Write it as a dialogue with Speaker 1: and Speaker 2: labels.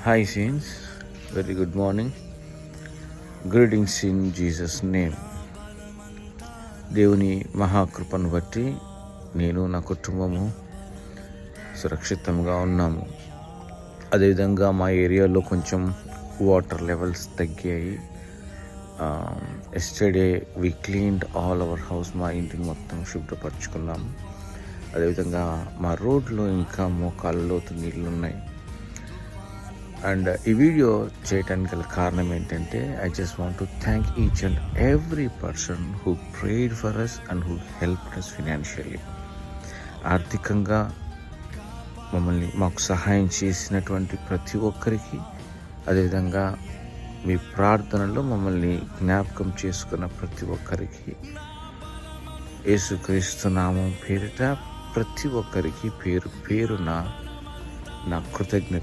Speaker 1: Hi, Saints. Very good morning. Greetings in Jesus' name. దేవుని మహాకృపను బట్టి నేను నా కుటుంబము సురక్షితంగా ఉన్నాము. అదేవిధంగా మా ఏరియాలో కొంచెం వాటర్ లెవెల్స్ తగ్గాయి. Yesterday we cleaned all our house. మా ఇంటిని మొత్తం శుభ్రపరచుకున్నాము. అదేవిధంగా మా రోడ్లో ఇంకా మోకాళ్ళ లోతు నీళ్ళు ఉన్నాయి. అండ్ ఈ వీడియో చేయడానికి గల కారణం ఏంటంటే I just want to thank each and every person who prayed for us and who help us financially. ఆర్థికంగా మాకు సహాయం చేసినటువంటి ప్రతి ఒక్కరికి, అదేవిధంగా మీ ప్రార్థనలో మమ్మల్ని జ్ఞాపకం చేసుకున్న ప్రతి ఒక్కరికి యేసుక్రీస్తు నామం పేరిట ప్రతి ఒక్కరికి పేరు పేరున నా కృతజ్ఞత